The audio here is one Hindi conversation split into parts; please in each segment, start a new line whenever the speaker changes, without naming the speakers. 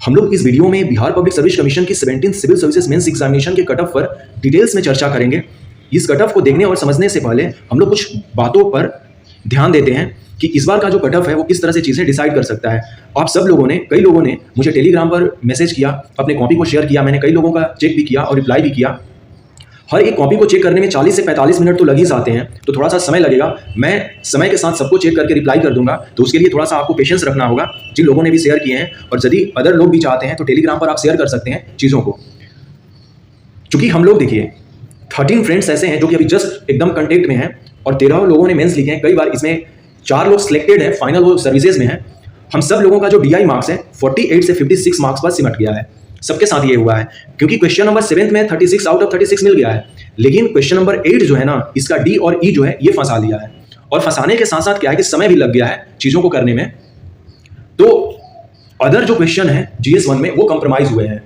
हम लोग इस वीडियो में बिहार पब्लिक सर्विस कमीशन की 17 सिविल सर्विसेज मेंस एग्जामिनेशन के कट ऑफ पर डिटेल्स में चर्चा करेंगे। इस कट ऑफ को देखने और समझने से पहले हम लोग कुछ बातों पर ध्यान देते हैं कि इस बार का जो कट ऑफ है वो किस तरह से चीज़ें डिसाइड कर सकता है। आप सब लोगों ने, कई लोगों ने मुझे टेलीग्राम पर मैसेज किया, अपने कॉपी को शेयर किया, मैंने कई लोगों का चेक भी किया और रिप्लाई भी किया। हर एक कॉपी को चेक करने में 40 से 45 मिनट तो लग ही जाते हैं, तो थोड़ा सा समय लगेगा। मैं समय के साथ सबको चेक करके रिप्लाई कर दूंगा, तो उसके लिए थोड़ा सा आपको पेशेंस रखना होगा। जिन लोगों ने भी शेयर किए हैं और यदि अदर लोग भी चाहते हैं तो टेलीग्राम पर आप शेयर कर सकते हैं चीज़ों को। चूंकि हम लोग देखिए 13 फ्रेंड्स ऐसे हैं जो कि अभी जस्ट एकदम कंटेक्ट में हैं और 13 लोगों ने मेंस लिखे हैं। कई बार इसमें 4 लोग सिलेक्टेड हैं, फाइनल वो सर्विसेज में हैं। हम सब लोगों का जो DI मार्क्स है 48 से 56 मार्क्स पर सिमट गया है। सबके साथ ये हुआ है क्योंकि क्वेश्चन नंबर 7 में 36 आउट ऑफ 36 मिल गया है, लेकिन क्वेश्चन नंबर 8 जो है ना, इसका D और E जो है ये फंसा लिया है। और फंसाने के साथ साथ क्या है कि समय भी लग गया है चीज़ों को करने में। तो अदर जो क्वेश्चन है GS1 में वो कंप्रोमाइज हुए हैं।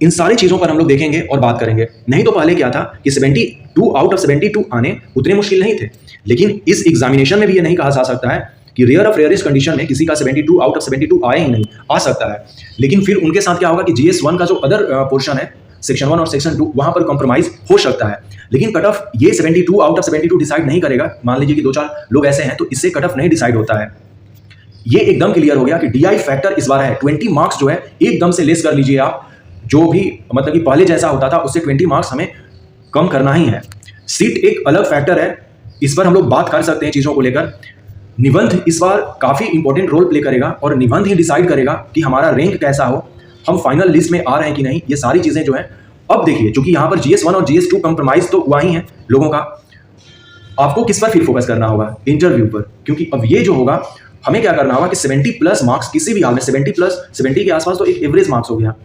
इन सारी चीज़ों पर हम लोग देखेंगे और बात करेंगे। नहीं तो पहले क्या था कि 72 आउट ऑफ 72 आने उतने मुश्किल नहीं थे, लेकिन इस एग्जामिनेशन में भी ये नहीं कहा जा सकता है कि रेयर ऑफ रेयरेस्ट कंडीशन में किसी का 72 आउट ऑफ 72 आए ही नहीं, आ सकता है। लेकिन फिर उनके साथ क्या होगा कि GS1 का जो अदर पोर्शन है, सेक्शन 1 और सेक्शन 2, वहां पर कॉम्प्रोमाइज हो सकता है। लेकिन कट ऑफ ये 72 आउट ऑफ 72 डिसाइड नहीं करेगा। मान लीजिए कि 2-4 लोग ऐसे हैं, तो इससे कट ऑफ नहीं डिसाइड होता है। ये एकदम क्लियर हो गया कि DI फैक्टर इस बार है 20 मार्क्स जो है एकदम से लेस कर लीजिए आप। जो भी मतलब कि पहले जैसा होता था उससे 20 मार्क्स हमें कम करना ही है। सीट एक अलग फैक्टर है, इस पर हम लोग बात कर सकते हैं चीज़ों को लेकर। निबंध इस बार काफ़ी इंपॉर्टेंट रोल प्ले करेगा और निबंध ही डिसाइड करेगा कि हमारा रैंक कैसा हो, हम फाइनल लिस्ट में आ रहे हैं कि नहीं। ये सारी चीज़ें जो हैं, अब देखिए चूंकि यहाँ पर GS1 और GS2 कंप्रोमाइज तो हुआ ही है लोगों का, आपको किस पर फिर फोकस करना होगा? इंटरव्यू पर। क्योंकि अब ये जो होगा, हमें क्या करना होगा कि 70 प्लस मार्क्स किसी भी हाल में, 70 के आसपास तो एक एवरेज मार्क्स हो गया,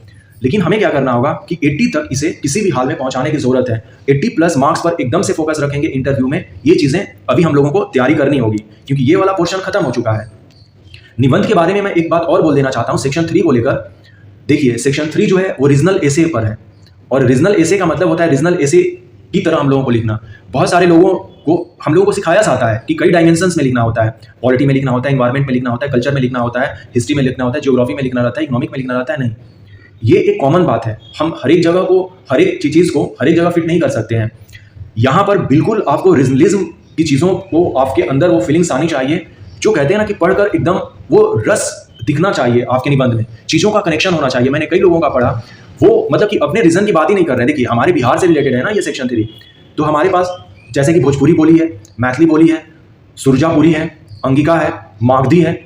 लेकिन हमें क्या करना होगा कि 80 तक इसे किसी भी हाल में पहुंचाने की जरूरत है। 80 प्लस मार्क्स पर एकदम से फोकस रखेंगे इंटरव्यू में। ये चीजें अभी हम लोगों को तैयारी करनी होगी क्योंकि ये वाला पोर्शन खत्म हो चुका है। निबंध के बारे में मैं एक बात और बोल देना चाहता हूं सेक्शन 3 को लेकर। देखिए सेक्शन 3 जो है वो रीजनल एसे पर है, और रीजनल एसे का मतलब होता है रीजनल एसे की तरह हम लोगों को लिखना। बहुत सारे लोगों को हम लोगों को सिखाया जाता है कि कई डायमेंशंस में लिखना होता है, पॉलिटी में लिखना होता है, एनवायरमेंट में लिखना होता है, कल्चर में लिखना होता है, हिस्ट्री में लिखना होता है, ज्योग्राफी में लिखना रहता है, इकोनॉमिक में लिखना रहता है। नहीं, ये एक कॉमन बात है। हम हर एक जगह को, हर एक चीज़ को हर एक जगह फिट नहीं कर सकते हैं। यहाँ पर बिल्कुल आपको रीजनलिज्म की चीज़ों को, आपके अंदर वो फीलिंग्स आनी चाहिए जो कहते हैं ना कि पढ़कर एकदम वो रस दिखना चाहिए आपके निबंध में, चीज़ों का कनेक्शन होना चाहिए। मैंने कई लोगों का पढ़ा, वो मतलब कि अपने रीजन की बात ही नहीं कर रहे हैं। देखिए हमारे बिहार से रिलेटेड है ना ये सेक्शन 3, तो हमारे पास जैसे कि भोजपुरी बोली है, मैथिली बोली है, सुरजापुरी है, अंगिका है, मागधी है,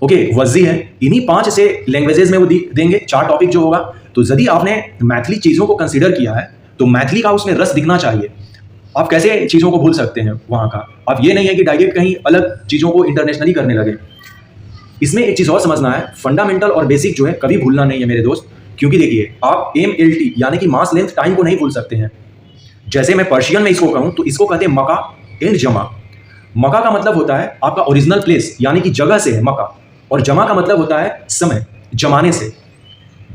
ओके, वज्जी है। इन्हीं 5 से लैंग्वेजेस में वो देंगे 4 टॉपिक जो होगा। तो यदि आपने मैथिली चीज़ों को कंसीडर किया है तो मैथिली का उसमें रस दिखना चाहिए। आप कैसे चीज़ों को भूल सकते हैं वहाँ का? अब ये नहीं है कि डायरेक्ट कहीं अलग चीज़ों को इंटरनेशनली करने लगे। इसमें एक चीज़ और समझना है, फंडामेंटल और बेसिक जो है कभी भूलना नहीं है मेरे दोस्त। क्योंकि देखिए आप MLT यानी कि मास लेंथ टाइम को नहीं भूल सकते हैं। जैसे मैं पर्शियन में इसको कहूँ तो इसको कहते हैं मका एंड जमा। मका का मतलब होता है आपका ओरिजिनल प्लेस यानी कि जगह से है मका, और जमा का मतलब होता है समय, जमाने से।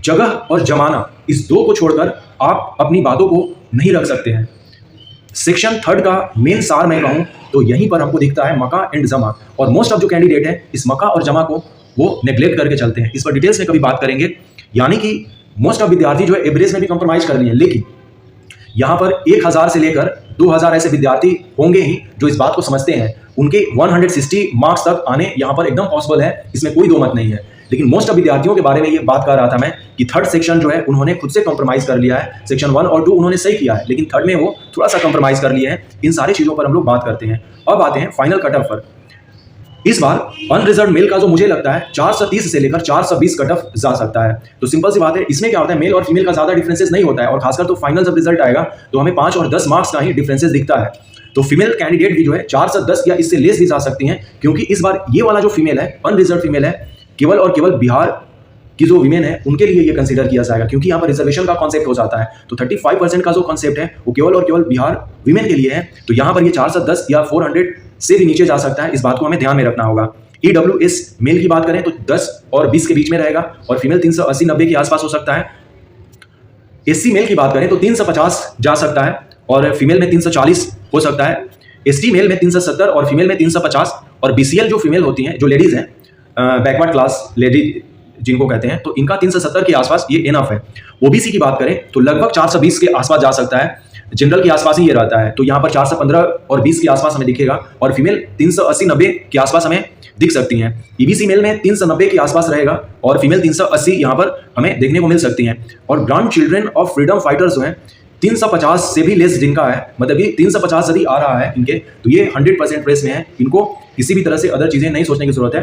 जगह और जमाना, इस दो को छोड़कर आप अपनी बातों को नहीं रख सकते हैं। सेक्शन 3 का मेन सार मैं कहूँ तो यहीं पर हमको दिखता है मका एंड जमा, और मोस्ट ऑफ जो कैंडिडेट है इस मका और जमा को वो नेग्लेक्ट करके चलते हैं। इस पर डिटेल्स में कभी बात करेंगे। यानी कि मोस्ट ऑफ विद्यार्थी जो है एवरेज में भी कंप्रोमाइज कर लिए हैं, लेकिन यहाँ पर 1000 से लेकर 2000 ऐसे विद्यार्थी होंगे ही जो इस बात को समझते हैं। उनके 160 मार्क्स तक आने यहाँ पर एकदम पॉसिबल है, इसमें कोई दो मत नहीं है। लेकिन मोस्ट ऑफ विद्यार्थियों के बारे में ये बात कर रहा था मैं कि 3rd सेक्शन जो है उन्होंने खुद से कॉम्प्रोमाइज कर लिया है। सेक्शन 1 और 2 उन्होंने सही किया है, लेकिन 3rd में वो थोड़ा सा कॉम्प्रोमाइज कर लिए हैं। इन सारी चीज़ों पर हम लोग बात करते हैं। अब आते हैं फाइनल कट ऑफ पर। इस बार अनरिजर्व मेल का जो मुझे लगता है 430 से लेकर 420 कट ऑफ जा सकता है। तो सिंपल सी बात है, इसमें क्या होता है, मेल और फीमेल का ज़्यादा डिफरेंसेस नहीं होता है, और खासकर तो फाइनल जब रिजल्ट आएगा तो हमें 5 और 10 मार्क्स का ही डिफरेंसेस दिखता है। तो फीमेल कैंडिडेट भी जो है 410 या इससे लेस भी जा सकती हैं, क्योंकि इस बार ये वाला जो फीमेल है, अनरिजर्व फीमेल है, केवल और केवल बिहार की जो वीमेन है उनके लिए ये कंसीडर किया जाएगा, क्योंकि यहाँ पर रिजर्वेशन का कॉन्सेप्ट हो जाता है। तो 35% का जो कॉन्सेप्ट है वो केवल और केवल बिहार वीमेन के लिए है। तो यहाँ पर ये 410 या 400 से भी नीचे जा सकता है। इस बात को हमें ध्यान में रखना होगा। EWS मेल की बात करें तो 10 और 20 के बीच में रहेगा, और फीमेल 380-90 के आसपास हो सकता है। SC मेल की बात करें तो 350 जा सकता है, और फीमेल में 340 हो सकता है। ST मेल में 370 और फीमेल में 350, और BCL जो फीमेल होती हैं, जो लेडीज़ हैं, बैकवर्ड क्लास लेडीज जिनको कहते हैं, तो इनका 370 के आसपास ये इनफ है। ओबीसी की बात करें तो लगभग 420 के आसपास जा सकता है, जनरल के आसपास ही ये रहता है, तो यहाँ पर 415 और 20 के आसपास हमें दिखेगा, और फीमेल 380-90 के आसपास हमें दिख सकती हैं। ईबीसी मेल में 390 के आसपास रहेगा और फीमेल 380 यहाँ पर हमें देखने को मिल सकती हैं। और grand children of freedom fighters जो हैं 350 से भी लेस जिनका है, मतलब कि 350 यदि आ रहा है इनके, तो ये 100% रेस में है, इनको किसी भी तरह से अदर चीज़ें नहीं सोचने की जरूरत है।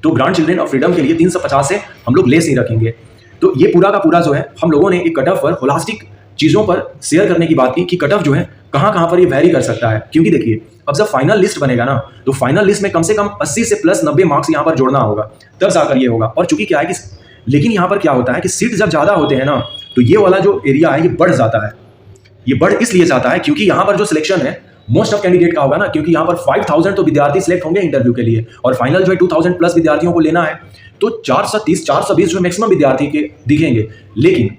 तो ग्रांड चिल्ड्रन ऑफ फ्रीडम के लिए 350 से हम लोग लेस नहीं रखेंगे। तो ये पूरा का पूरा जो है हम लोगों ने एक कट ऑफ पर होलास्टिक चीज़ों पर शेयर करने की बात की कि कट ऑफ जो है कहाँ पर ये वैरी कर सकता है। क्योंकि देखिए अब जब फाइनल लिस्ट बनेगा ना, तो फाइनल लिस्ट में कम से कम 80 से प्लस 90 मार्क्स यहाँ पर जोड़ना होगा, तब जाकर ये होगा। और चूंकि क्या है कि लेकिन यहाँ पर क्या होता है कि सीट जब ज़्यादा होते हैं ना, तो ये वाला जो एरिया है ये बढ़ जाता है। ये बढ़ इसलिए जाता है क्योंकि यहाँ पर जो सिलेक्शन है मोस्ट ऑफ कैंडिडेट का होगा ना, क्योंकि यहाँ पर 5000 तो विद्यार्थी सिलेक्ट होंगे इंटरव्यू के लिए, और फाइनल जो है 2000 प्लस विद्यार्थियों को लेना है, तो 430-420 जो मैक्सिमम विद्यार्थी के दिखेंगे। लेकिन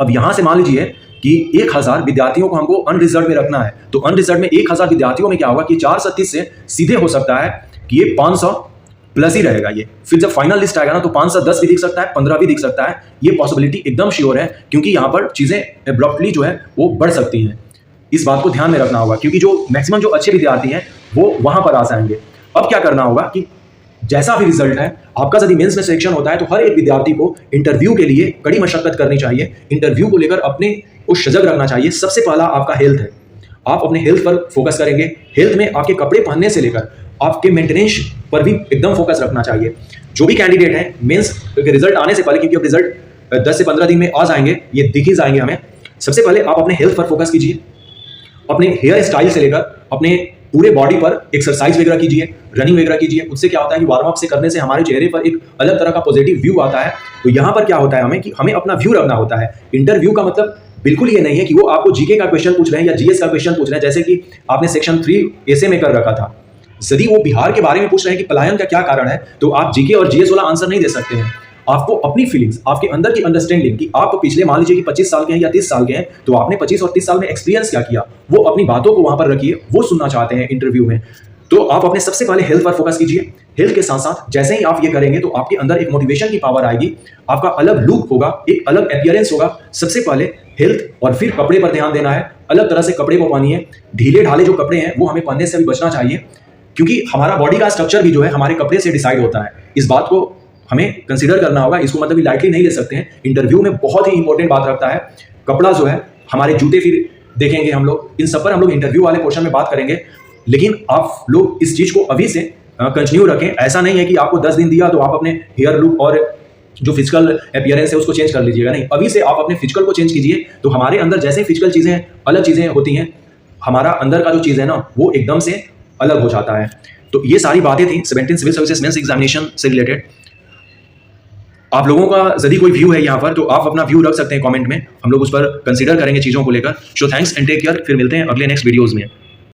अब यहाँ से मान लीजिए कि 1000 विद्यार्थियों को हमको अनरिजर्व में रखना है, तो अनरिजर्व में 1000 विद्यार्थियों में क्या होगा कि 430 से सीधे हो सकता है कि ये 500 प्लस ही रहेगा ये। फिर जब फाइनल लिस्ट आएगा ना, तो 510 भी दिख सकता है, 15 भी दिख सकता है। ये पॉसिबिलिटी एकदम श्योर है, क्योंकि यहाँ पर चीज़ें एब्रप्टली जो है वो बढ़ सकती हैं। इस बात को ध्यान में रखना होगा, क्योंकि जो मैक्सिमम जो अच्छे विद्यार्थी हैं वो वहाँ पर आ जाएंगे। अब क्या करना होगा कि जैसा भी रिजल्ट है आपका, यदि मेंस में सिलेक्शन होता है, तो हर एक विद्यार्थी को इंटरव्यू के लिए कड़ी मशक्कत करनी चाहिए। इंटरव्यू को लेकर अपने को सजग रखना चाहिए। सबसे पहला आपका हेल्थ है, आप अपने हेल्थ पर फोकस करेंगे। हेल्थ में आपके कपड़े पहनने से लेकर आपके मेंटेनेंस पर भी एकदम फोकस रखना चाहिए। जो भी कैंडिडेट हैं मेंस के रिजल्ट आने से पहले, क्योंकि अब रिजल्ट 10 से 15 दिन में आ जाएंगे, ये दिख ही जाएंगे हमें, सबसे पहले आप अपने हेल्थ पर फोकस कीजिए। अपने हेयर स्टाइल से लेकर अपने पूरे बॉडी पर एक्सरसाइज वगैरह कीजिए, रनिंग वगैरह कीजिए। उससे क्या होता है कि वार्म अप से करने से हमारे चेहरे पर एक अलग तरह का पॉजिटिव व्यू आता है। तो यहाँ पर क्या होता है हमें अपना व्यू रखना होता है। इंटरव्यू का मतलब बिल्कुल ये नहीं है कि वो आपको जीके का क्वेश्चन पूछ रहे हैं या जीएस का क्वेश्चन पूछ रहे हैं, जैसे कि आपने सेक्शन 3 ऐसे में कर रखा था। यदि वो बिहार के बारे में पूछ रहे हैं कि पलायन का क्या कारण है, तो आप जीके और जीएस वाला आंसर नहीं दे सकते हैं। आपको अपनी फीलिंग्स, आपके अंदर की अंडरस्टैंडिंग कि आप पिछले मान लीजिए कि 25 साल के हैं या 30 साल के हैं, तो आपने 25 और 30 साल में एक्सपीरियंस क्या किया, वो अपनी बातों को वहां पर रखिए। वो सुनना चाहते हैं इंटरव्यू में। तो आप अपने सबसे पहले हेल्थ पर फोकस कीजिए। हेल्थ के साथ साथ जैसे ही आप ये करेंगे, तो आपके अंदर एक मोटिवेशन की पावर आएगी, आपका अलग लुक होगा, एक अलग अपीयरेंस होगा। सबसे पहले हेल्थ और फिर कपड़े पर ध्यान देना है। अलग तरह से कपड़े को पहनिए। ढीले ढाले जो कपड़े हैं वो हमें पहनने से भी बचना चाहिए, क्योंकि हमारा बॉडी का स्ट्रक्चर भी जो है हमारे कपड़े से डिसाइड होता है। इस बात को हमें कंसीडर करना होगा, इसको मतलब लाइटली नहीं ले सकते हैं। इंटरव्यू में बहुत ही इंपॉर्टेंट बात रखता है कपड़ा जो है, हमारे जूते फिर देखेंगे हम लोग, इन सब पर हम लोग इंटरव्यू वाले पोर्शन में बात करेंगे। लेकिन आप लोग इस चीज़ को अभी से कंटिन्यू रखें। ऐसा नहीं है कि आपको 10 दिन दिया तो आप अपने हेयर लुक और जो फिजिकल अपीयरेंस है उसको चेंज कर लीजिएगा, नहीं। अभी से आप अपने फिजिकल को चेंज कीजिए, तो हमारे अंदर जैसे फिजिकल चीज़ें अलग चीज़ें होती हैं, हमारा अंदर का जो चीज़ है ना वो एकदम से अलग हो जाता है। तो ये सारी बातें थी 17 सिविल सर्विसेज मेंस एग्जामिनेशन से रिलेटेड। आप लोगों का यदि कोई व्यू है यहाँ पर, तो आप अपना व्यू रख सकते हैं कमेंट में, हम लोग उस पर कंसीडर करेंगे चीज़ों को लेकर। So thanks and take care. फिर मिलते हैं अगले नेक्स्ट वीडियोज़ में।